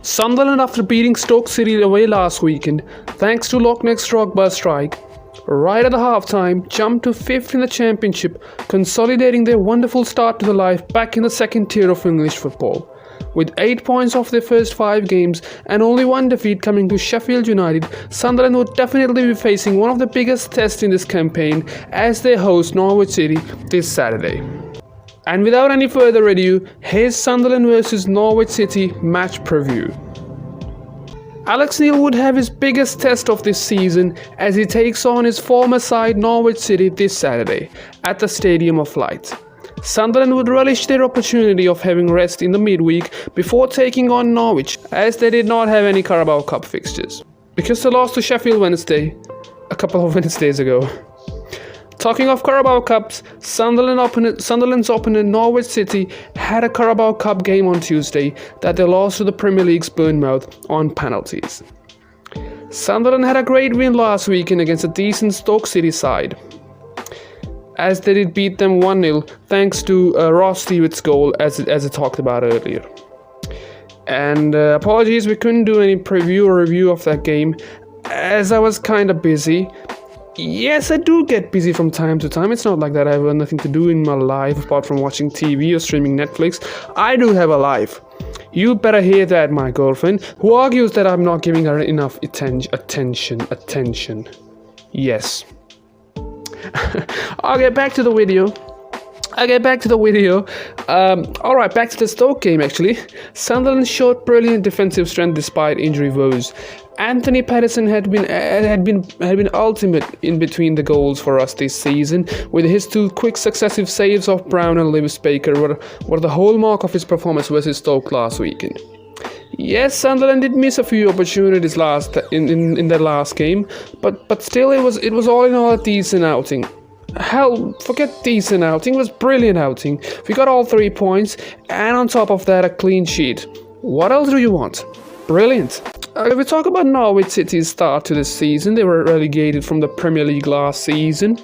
Sunderland, after beating Stoke City away last weekend, thanks to Loch Ness Drogba strike, right at the half-time, jumped to 5th in the Championship, consolidating their wonderful start to the life back in the second tier of English football. With 8 points off their first 5 games and only one defeat coming to Sheffield United, Sunderland would definitely be facing one of the biggest tests in this campaign as they host Norwich City this Saturday. And without any further ado, here's Sunderland vs Norwich City match preview. Alex Neil would have his biggest test of this season as he takes on his former side Norwich City this Saturday at the Stadium of Light. Sunderland would relish their opportunity of having rest in the midweek before taking on Norwich, as they did not have any Carabao Cup fixtures, because they lost to Sheffield Wednesday a couple of Wednesdays ago. Talking of Carabao Cups, Sunderland's opponent Norwich City had a Carabao Cup game on Tuesday that they lost to the Premier League's Bournemouth on penalties. Sunderland had a great win last weekend against a decent Stoke City side, as they did beat them 1-0 thanks to Ross Stewart's goal, as I talked about earlier. And apologies, we couldn't do any preview or review of that game as I was kind of busy. Yes, I do get busy from time to time. It's not like that I have nothing to do in my life apart from watching TV or streaming Netflix. I do have a life. You better hear that, my girlfriend, who argues that I'm not giving her enough attention. Yes. I'll get back to the video. Alright, back to the Stoke game actually. Sunderland showed brilliant defensive strength despite injury woes. Anthony Patterson had been ultimate in between the goals for us this season, with his 2 quick successive saves of Brown and Lewis Baker were the hallmark of his performance versus Stoke last weekend. Yes, Sunderland did miss a few opportunities in their last game, but still it was all in all a decent outing. Hell, forget decent outing, it was brilliant outing. We got all 3 points, and on top of that, a clean sheet. What else do you want? Brilliant. If we talk about Norwich City's start to the season, they were relegated from the Premier League last season,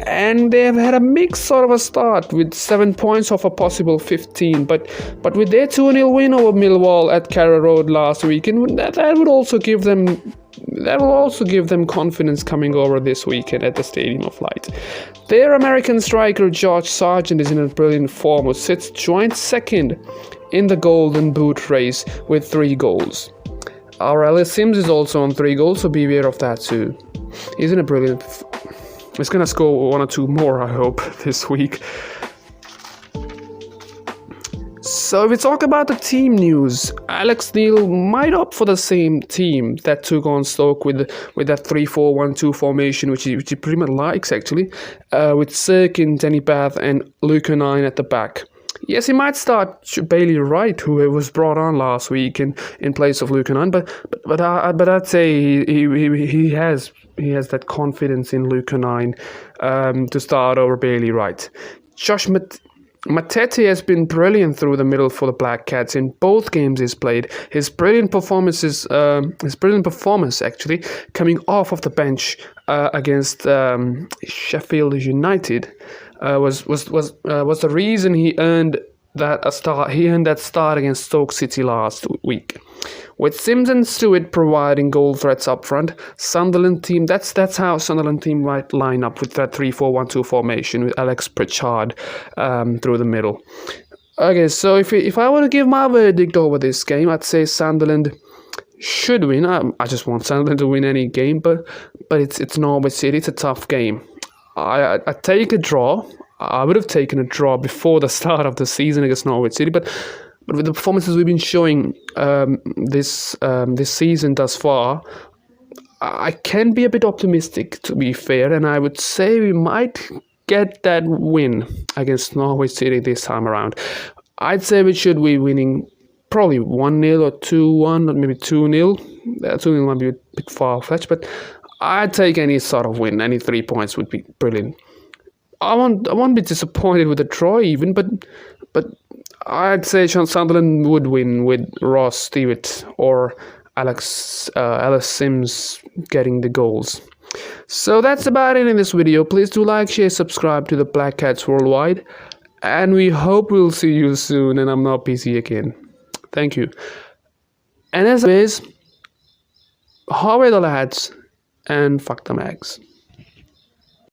and they have had a mixed sort of a start with 7 points off a possible 15. But with their 2-0 win over Millwall at Carrow Road last weekend, that will also give them confidence coming over this weekend at the Stadium of Light. Their American striker George Sargent is in a brilliant form, who sits joint second in the Golden Boot race with 3 goals. Our Ellis Sims is also on 3 goals, so beware of that too. He's in a brilliant... He's gonna score 1 or 2 more, I hope, this week. So if we talk about the team news, Alex Neil might opt for the same team that took on Stoke with that 3-4-1-2 formation, which he pretty much likes actually, with Sirkin, Danny Bath and Luke O'Nien at the back. Yes, he might start Bailey Wright, who was brought on last week in place of Luke O'Nien, but I'd say he has that confidence in Luke O'Nien to start over Bailey Wright. Josh Matete has been brilliant through the middle for the Black Cats in both games he's played. His brilliant performance actually, coming off of the bench against Sheffield United, was the reason he earned that start against Stoke City last week. With Sims and Stewart providing goal threats up front, Sunderland team that's how Sunderland team might line up with that 3-4-1-2 formation with Alex Pritchard through the middle. Okay, so if I were to give my verdict over this game, I'd say Sunderland should win. I just want Sunderland to win any game, but it's Norwich City. It's a tough game. I take a draw. I would have taken a draw before the start of the season against Norwich City, but with the performances we've been showing this season thus far, I can be a bit optimistic, to be fair, and I would say we might get that win against Norwich City this time around. I'd say we should be winning probably 1-0 or 2-1 or maybe 2-0. 2-0 might be a bit far-fetched, but I'd take any sort of win. Any 3 points would be brilliant. I won't be disappointed with a draw even, but I'd say Sunderland would win with Ross Stewart or Alex Sims getting the goals. So that's about it in this video. Please do like, share, subscribe to the Black Cats Worldwide, and we hope we'll see you soon and I'm not busy again. Thank you. And as always, how are the lads? And fuck the mags.